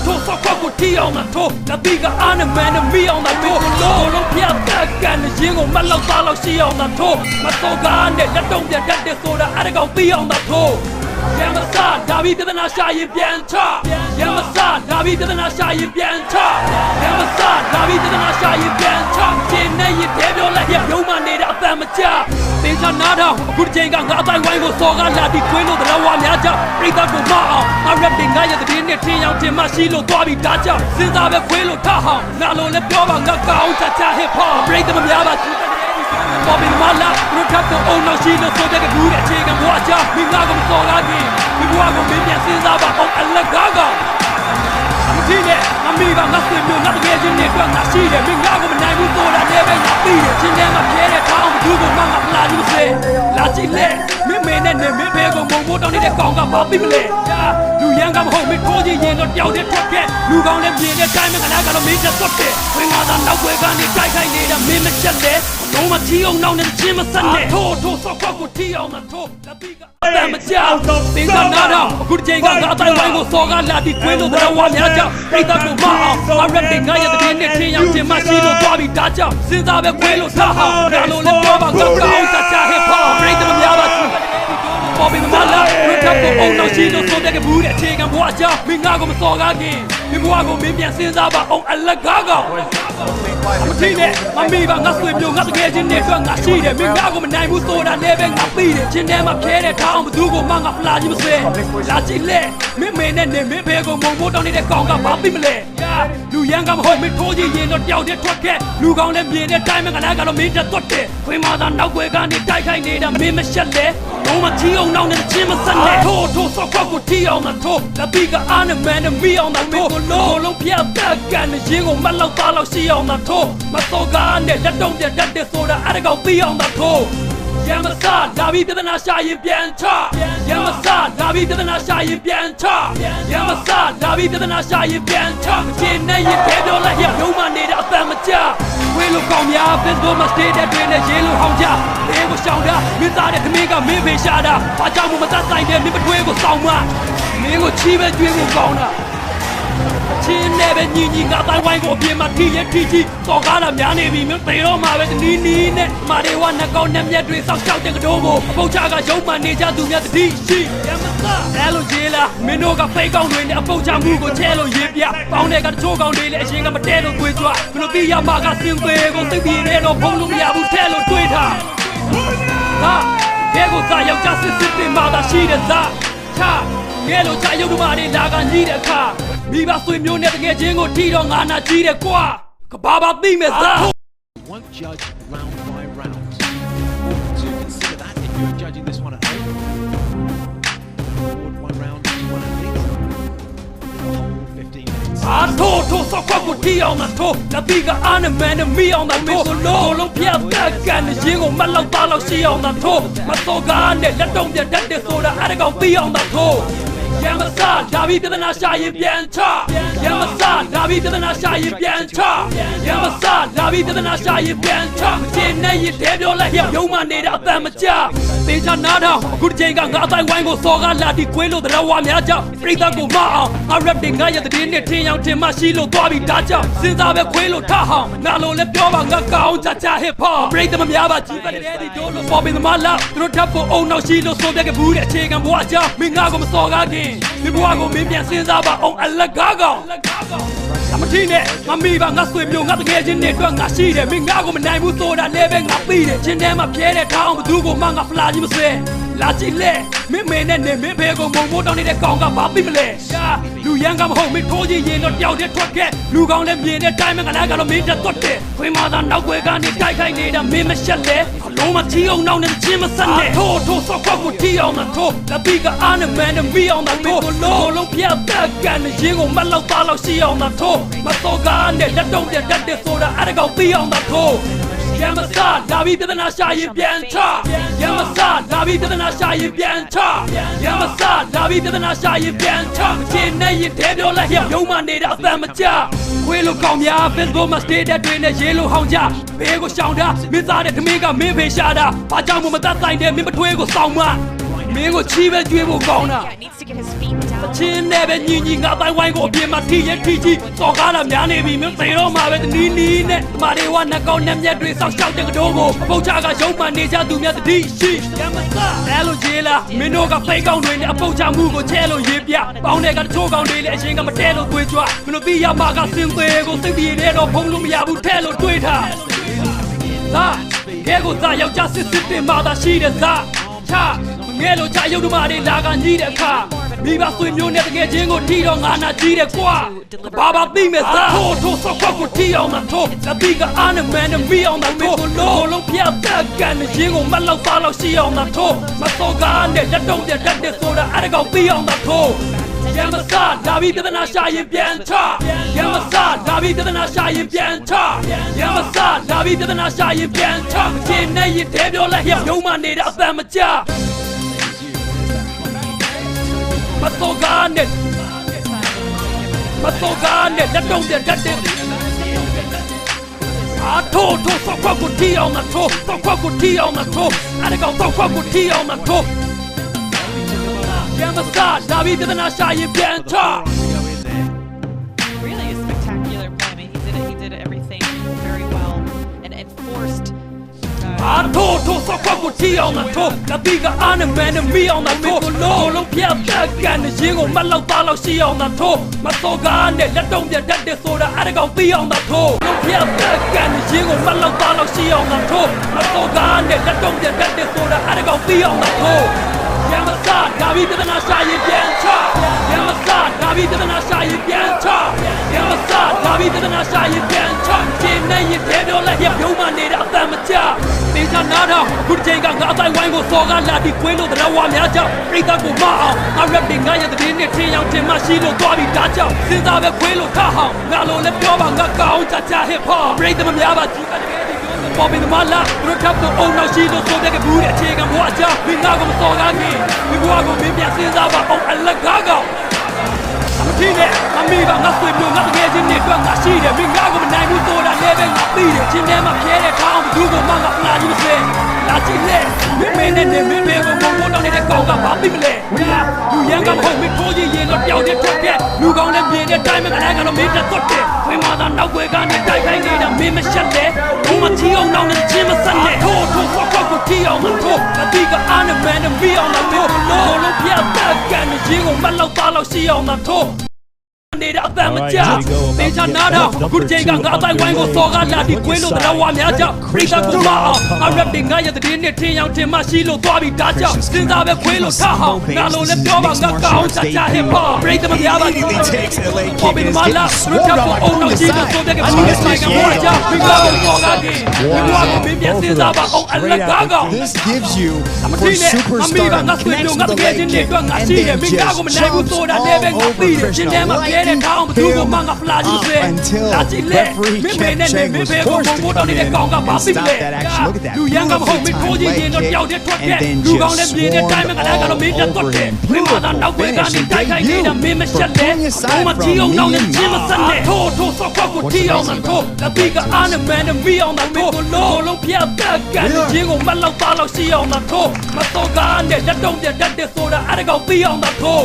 ထိုးဆောက်ခွက်ကိုတီးအောင်သာထိုးလက်ပြီးကအားနဲ့မန်နဲ့မိအောင်သာထိုးလုံးပြတ်တက်ကန်ရင်းကိုမလောက်သားလောက်ရှိအောင်သာထိုးမတော်ကားနဲ့လက်တုံးပြတ်တတ်တဲ့ဆိုတာအဲ့ဒါကောင်ပြီးအောင်သာထိုးရမစားဒါပြီးပြဿနာရှာရင်ပြန်ချရမစားဒါပြီးပြဿနာရှာရင်ပြန်ချရမစားဒါပြီးပြဿနာရှာရင်ပြန်ချကျင်းနေရတဲ့ပြောလိုက်ရရုံးမနေတဲ့အပံမချသင်္ချာနားထောင်အခုတစ်ချိန်ကငါအတိုင်းဝိုင်းကိုစော်ကားလာပြီးခွင်းလို့တရားဝါများကြပြိတ္တကိုမအောင်ငါရက်တင်ငါရဲ့တည်နဲ့ထင်းရောက်တင်မရှိလို့သွားပြီးဒါကြောင့်စဉ်းစားပဲခွင်းလို့ထဟောင်းငါလိုလည်းပြောပါငါကောင်းချာဟစ်ဖော်ပြိတ္တမများပါပေါ်ပြီးမလာဘုထပ်တော့အုံနောက်ရှိလို့ဆိုတဲ့ကဘူးတဲ့အခြေခံဘဝချမင်းငါကမစော်ကားခင်ဒီဘဝကိုမင်းပြန်စဉ်းစားပါအောင်အလကားကောင်အမကြီးနဲ့အမိကငါဆွေမျိုးငါတကယ်ချင်းနဲ့တွေ့ငါရှိတယ်မင်းငါကမနိုင်ဘူးဆိုတာလည်းပဲငါသိတယ်ချင်းထဲမှာပြဲတဲ့ထောင်းဘူးကိုမှငါမလာဘူးစေလာကြည့်လေမင်းမဲနဲ့နေမင်းဖေကိုမုံမိုးတောင်းနေတဲ့ကောင်ကဘာသိမလဲလူရန်ကမဟုတ်မင်းထိုးချင်းရင်တော့တယောက်တည်းထွက်ခဲ့လူကောင်းလည်းမြင်တဲ့တိုင်းမှာကလည်းကတော့မင်းချက်သွတ်တယ်ဝင်ငါသာနောက်ွယ်ကနေတိုက်ခိုက်နေတာမင်းမချက်လေလုံးမချီအောင်နောက်နဲ့ချင်းမဆက်နဲ့ထိုးဆောက်ခွက်ကိုတီးအောင်သာထိုးလက်ပြီးကအတမကြောက်သင်္ကနာတော့အခုတစ်ချိန်ကငါအတိုင်းဝိုင်းကိုစော်ကားလာပြီးခွင်းလို့တရားဝါများကြောင့်ပြိတ္တကိုမအောင်ငါရက်တင်ငါရဲ့တည်နဲ့ထင်းရောက်တင်မရှိလို့သွားပြီးဒါကြောင့်စဉ်းစားပဲခွင်းလို့ထားဟောင်းငါလိုလည်းပြောပါငါကောင်းချာဟစ်ဖော်ပြိတ္တမများပါပေါ်ပြီးမလာဘုထပ်ကိုအုံနောက်ရှိလို့ဆိုတဲ့ကဘူးတဲ့အခြေခံဘဝချမင်းငါကိုမစော်ကားခင်ဒီဘဝကိုမင်းပြန်စဉ်းစားပါအောင်အလကားကောင်အမကြီးနဲ့မမီးပါငါဆွေမျိုးငါတကယ်ချင်းနဲ့တွေ့ငါရှိတယ်မင်းငါကိုမနိုင်ဘူးဆိုတာလည်းပဲငါသိတယ်ချင်းထဲမှာဖျဲတဲ့ထောင်းဘသူကိုမှငါဖလာကြီးမစဲလာကြည့်လေမင်းမဲနဲ့နေမင်းဖေကိုမုံမိုးတောင်းနေတဲ့ကောင်ကဘာသိမလဲလူရန်ကမဟုတ်မင်းထိုးကြီးရင်တော့တယောက်တည်းထွက်ခဲ့လူကောင်းလည်းမြင်တဲ့တိုင်းမှာကလည်းကတော့မင်းတက်သွတ်တယ်ခွေးမသာနောက်ွယ်ကနေတိုက်ခိုက်နေတာမင်းမရှက်လေလုံးမချီအောင်နောက်နဲ့ချင်းမဆက်နဲ့ထိုးဆောက်ခွက်ကိုတီးအောင်သာထိုးလက်ပြီးကအားနဲ့မန်နဲ့မိအောင်သာထိုးလုံးပြတ်တက်ကန်ရင်းကိုမလောက်သားလောက်ရှိအောင်သာထိုးမတော်ကားနဲ့လက်တုံးပြတ်တတ်တဲ့ဆိုတာအဲ့ဒါကောင်ပြီးအောင်သာထိုးရမစားဒါပြီးပြဿနာရှာရင်ပြန်ချရမစားဒါပြီးပြဿနာရှာရင်ပြန်ချရမစားဒါပြီးပြဿနာရှာရင်ပြန်ချကျင်းနေရတဲ့ပြောလိုက်ရရုံးမနေတဲ့အပံမချဝေးလို့ကောင်းများဘစ်ဘိုမစတေးတဲ့တွင်နဲ့ရေးလို့ဟောင်းကြအေးကိုရှောင်းတာမင်းသားတဲ့သမီးကမင်းဖေရှာတာဘာကြောင့်မတတ်ဆိုင်တဲ့မင်းမထွေးကိုစောင်းမမင်းကိုချီးပဲကျွေးကိုကောင်းတာချင်းနဲ့ပဲညီငါတိုင်းဝိုင်းကိုအပြင်မှာထီရထီကြီးစော်ကားတာများနေပြီမင်းသေတော့မှာပဲနီးနဲ့မာတွေဝါနှကောင်းနဲ့မျက်တွေစောက်ချောက်တဲ့ကတိုးကိုအပုတ်ချကရုံးမှနေကြသူများတတိရှိရမသားအဲလိုရေးလားမင်းတို့ကဖိတ်ကောင်းတွေနဲ့အပုတ်ချမှုကိုချဲလို့ရေးပြပေါင်းတဲ့ကတချို့ကောင်းတွေလည်းအရင်ကမတဲလို့တွေးကြွမလို့သိရမှာကစင်သေးကိုသိပြီးနေတော့ဖုံးလို့မရဘူးထဲလို့တွေးထားဟာဘဲကိုစားယောက်ျားစစ်တင်မှသာရှိတဲ့သားချကဲလို့ချရုပ်ဓမ္မတွေလာကကြီးတဲ့အခါမိဘဆွေမျိုးနဲ့တကယ်ချင်းကိုထိတော့ငါနာကြီးတယ်ကွာကဘာဘာသိမဲ့သား Won't judge round by round. To consider that if you're judging this one at home. Forward one round, one at least. The whole 15 minutes. ထိုးဆောက်ခွက်ကိုတီးအောင်သာထိုးလက်ပြီးကအားနဲ့မန်နဲ့မိအောင်သာထိုးလုံးပြတ်တက်ကန်ရင်းကိုမလောက်သားလောက်ရှိအောင်သာထိုးမတော်ကားနဲ့လက်တုံးပြတ်တတ်တဲ့ဆိုတာအဲ့ဒါကောင်ပြီးအောင်သာထိုးရမစားဒါပြီးပြဿနာရှာရင်ပြန်ချရမစားဒါပြီးပြဿနာရှာရင်ပြန်ချရမစားဒါပြီးပြဿနာရှာရင်ပြန်ချကျင်းနေရတဲ့ပြောလိုက်ရရုံးမနေတဲ့အပံမချသင်္ချာနားထောင်အခုတစ်ချိန်ကငါအတိုင်းဝိုင်းကိုစော်ကားလာပြီးခွင်းလို့တရားဝါများကြောင့်ပြိတ္တကိုမအောင်ငါရက်တင်ငါရဲ့တည်နဲ့ထင်းရောက်တင်မရှိလို့သွားပြီးဒါကြောင့်စဉ်းစားပဲခွင်းလို့ထဟောင်းငါလိုလည်းပြောပါငါကောင်းချာဟစ်ဖော်ပြိတ္တမများပါကြီးတဲ့ဒီတို့လို့ပေါ်ပြီးမလာသူတို့ထပ်ဖို့အုံနောက်ရှိလို့ဆိုတဲ့ကဘူးတဲ့အခြေခံဘဝချမင်းငါကိုမစော်ကားခင်ဒီဘဝကိုမင်းပြန်စဉ်းစားပါအောင်အလကားကောင်အမကြီးနဲ့မမီးပါငါဆွေမျိုးငါတကယ်ချင်းနဲ့တွေ့ငါရှိတယ်မင်းငါကိုမနိုင်ဘူးဆိုတာလည်းပဲငါသိတယ်ချင်းထဲမှာဖျဲတဲ့ထောင်းဘသူကိုမှငါဖလာကြီးမစဲလာကြည့်လေမင်းမဲနဲ့နေမင်းဖေကိုမုံမိုးတောင်းနေတဲ့ကောင်ကဘာသိမလဲလူရန်ကမဟုတ်မင်းထိုးကြီးရင်တော့တယောက်တည်းထွက်ခဲ့လူကောင်းလည်းမြင်တဲ့တိုင်းမှာကလည်းကတော့မင်းတက်သွတ်တယ်ခွေးမသာနောက်ွယ်ကနေတိုက်ခိုက်နေတာမင်းမရှက်လေလုံးမချီအောင်နောက်နဲ့ချင်းမဆက်နဲ့ထိုးဆောက်ခွက်ကိုတီးအောင်သာထိုးလက်ပြီးကအားနဲ့မန်နဲ့မိအောင်သာထိုးလုံးပြတ်တက်ကန်ရင်းကိုမလောက်သားလောက်ရှိအောင်သာထိုးမတော်ကားနဲ့လက်တုံးပြတ်တတ်တဲ့ဆိုတာအဲ့ဒါကောင်ပြီးအောင်သာထိုးရ ရမစလာပြီးပြဿနာရှာရင်ပြန်ချရမစလာပြီးပြဿနာရှာရင်ပြန်ချရမစလာပြီးပြဿနာရှာရင်ပြန်ချမချင်နဲ့ရင်တဲပြောလိုက်ရုံမနေတာအသံမကျခွေးလိုကောင်းများ Facebook မှာ status တွေနဲ့ရေးလို့ဟောင်းကြဘေးကိုရှောင်တာမင်းသားတဲ့ထမင်းကမင်းဖေရှာတာဘာကြောင့်မှမတတ်ဆိုင်တဲ့မင်းမထွေးကိုစောင်းမမင်းကိုချီးပဲကျွေးဖို့ကောင်းတာ needs to get his feet down. ချင်းနဲ့ပဲညီညီငါတိုင်းဝိုင်းကိုအပြင်မှာထိရထိကြီးစော်ကားတာများနေပြီမင်းသေတော့မှာပဲနီးနီးနဲ့မာရီဝါနှကောင်းနဲ့မြက်တွေစောက်ရှောက်တဲ့ကတိုးကိုအပုတ်ချကရုံးမှနေကြသူများတတိရှိရမစအဲလိုရေးလားမင်းတို့ကဖိတ်ကောင်းတွေနဲ့အပုတ်ချမှုကိုချဲလို့ရေးပြပေါင်းတဲ့ကတချို့ကောင်းတွေလည်းအရင်ကမတဲလို့တွေးကြွမလို့ပြီးရမှာကစင်သေးကိုစိတ်ပြေတဲ့တော့ဖုံးလို့မရဘူးထဲလို့တွေးထားလာကဲကိုသားယောက်ျားစစ်စစ်တင်မှသာရှိတဲ့သားချငဲလို့ချရုပ်ဓမ္မတွေလာကညီးတဲ့အခါမိဘဆွေမျိုးနဲ့တကယ်ချင်းကိုထီတော့ငါနာကြီးတယ်ကွာဘာသိမဲ့သားထိုးဆောက်ခွက်ကိုထီအောင်သာထိုးလက်ပြီးကအားနဲ့မန်နဲ့မိအောင်သာထိုးလုံးပြတ်တက်ကန်နဲ့ရင်းကိုမလောက်သားလောက်ရှိအောင်သာထိုးမစော်ကားနဲ့လက်တော့ပြတ်တဲ့ဆိုတာအဲ့ဒါကောင်ပြီးအောင်သာထိုးရမစလာပြီးပြဿနာရှာရင်ပြန်ချရမစလာပြီးပြဿနာရှာရင်ပြန်ချရမစလာပြီးပြဿနာရှာရင်ပြန်ချမချင်နဲ့ရင်တဲပြောလိုက်ရုံမနေတဲ့အသံမကျမစောကားနဲ့လက်တော့ပြတ်တဲ့အာထိုးဆောက်ခွက်ကိုတီးအောင်မထိုးဆောက်ခွက်ကိုတီးအောင်မထိုးအဲ့ဒါကောင်ဆောက်ခွက်ကိုတီးအောင်မထိုးရမစလာပြီးပြဿနာရှာရင်ပြန်ချ Really a spectacular play. I mean, he did everything very well and enforced. အာထိုးဆောက်ခွက်ကိုတီးအောင်မထိုးလက်ပြီးကအားနဲ့မန်နဲ့မိအောင်မထိုးလုံးပြတ်တက်ကန်နဲ့ရင်းကိုမလောက်သားလောက်ရှိအောင်မထိုးမစော်ကားနဲ့လက်တော့ပြတ်တဲ့ဆိုတာအဲ့ဒါကောင်ပြီးအောင်မထိုးလုံးပြတ်တက်ကန်နဲ့ရင်းကိုမလောက်သားလောက်ရှိအောင်မထိုးမစော်ကားနဲ့လက်တော့ပြတ်တဲ့ဆိုတာအဲ့ဒါကောင်ပြီးအောင်မထိုးရမစလာပြီးပြဿနာရှာရင်ပြန်ချရမစလာပြီးပြဿနာရှာရင်ပြန်ချရမစလာပြီးပြဿနာရှာရင်ပြန်ချချင်းနဲ့ရင်တဲပြောလိုက်ရုံမနေတဲ့အသံမကျတေချာနာတော့ခုတစ်ချိန်ကငါအတိုင်းဝိုင်းကိုစော်ကားလာပြီးခွေးလို့တရားဝါများကြောင့်ပြိတ္တကိုမအောင်ငါရက်တွေငါရဲ့တည်င်းနဲ့ထင်းအောင်တင်မရှိလို့သွားပြီးဒါကြောင့်စဉ်းစားပဲခွေးလို့ထဟောင်းငါလိုလည်းပြောပါငါကောင်းချာချာ hip hop ပြိတ္တမများပါကြီးကတကယ်ပေါ်ပင်မလာဘရထပ်တော့အုံနောက်ရှိလို့ဆိုတဲ့ကဘူးတဲ့အခြေခံဘဝအကြောင်းမိငါကိုမစော်ကားခင်မိဘကိုမင်းပြန်စဉ်းစားပါအောင်အလကားကောင်မထင်းနဲ့မမီးပါငါဆွေမျိုးငါတကယ်ချင်းနဲ့တွေ့ငါရှိတယ်မိငါကိုမနိုင်ဘူးဆိုတာလည်းပဲငါသိတယ်ချင်းထဲမှာပြဲတဲ့ထောင်းဘူးကိုမှငါဖလာကြီးမစဲလာကြည့်လေမင်းနဲ့မင်းကိုဘုံတော့နေတဲ့ကောင်ကဘာသိမလဲလူရန်ကမဟုတ်မင်းထိုးကြီးရင်တော့ပျောက်တဲ့ထွက်တဲ့လူကောင်းနဲ့မြင်တဲ့တိုင်းမှာကလည်းကတော့မင်းတက်တော့တယ်ခွေးမသာနောက်ွယ်ကနေတိုက်ခိုင်းနေတာမင်းမရှက်လေဘုံမချီအောင်နောက်နဲ့ချင်းမဆက်နဲ့ထိုးဆောက်ကိုတီးအောင်မထိုးလက်ပြီးကအားနဲ့မန်နဲ့မိအောင်မထိုးလုံးပြတ်တက်ကန်နဲ့ရင်းကိုမလောက်သားလောက်ရှိအောင်မထိုးနေတဲ့အသံမကျတေချာနာတော့ခုတစ်ချိန်ကငါအတိုင်းဝိုင်းကိုစော်ကားလာပြီးခွေးလို့တရားဝါများကြောင့်ပြိတ္တကိုမအောင်အရက်တွေငါရဲ့တည်င်းနဲ့ထင်းအောင်တင်မရှိလို့သွားပြီးဒါကြောင့်စဉ်းစားပဲခွေးလို့ထဟောင်းငါလိုလည်းပြောပါငါကောင်းချာချာ hip hop ပြိတ္တမများပါဘူးပေါ်ပင်မလာဘရထပ်တော့အုံနောက်ရှိလို့ဆိုတဲ့ကဘူးနဲ့ဆိုင်ကဘောကြောင့်မိဘကိုစော်ကားခင်မိဘကိုမင်းပြန်စဉ်းစားပါအောင်အလကားကောင် This gives you မ for ထင်းနဲ့မမီးပါ superstar ငါဆွေမျိုးငါတကယ်ချင်းနဲ့တွေ့ငါရှိတယ်မိငါကိုမနိုင်ဘူးဆိုတာလည်းပဲငါသိတယ်ချင်းထဲမှာပြဲတဲ့ထောင်းဘူးကိုမှငါဖလာကြီးစဲလာကြည့်လေမင်းဖေနဲ့မင်းဖေကိုဘုံဘုံတော့နေတဲ့ကောင်ကဘာသိလဲလူရန်ကမဟုတ်မင်းထိုးကြီးရင်တော့ကြောက်တဲ့ထွက်တဲ့လူကောင်းနဲ့ပြင်းတဲ့တိုင်းမှာကလည်းကတော့မင်းတက်တော့တယ်မင်းမသာနောက်ွယ်ကနေတိုက်ခိုက်နေတာမင်းမရှက်လေဘုံမချီအောင်နောက်နဲ့ချင်းမဆက်နဲ့ထိုးဆောက်ခွက်ကိုတီးအောင်မထိုးလက်ပြီးကအားနဲ့မန်နဲ့မိအောင်မထိုးလုံးပြတ်တက်ကန်ရင်းကိုမလောက်သားလောက်ရှိအောင်မထိုးမစော်ကားနဲ့လက်တော့ပြတ်တဲ့ဆိုတာအဲ့ဒါကောင်ပြီးအောင်မထိုး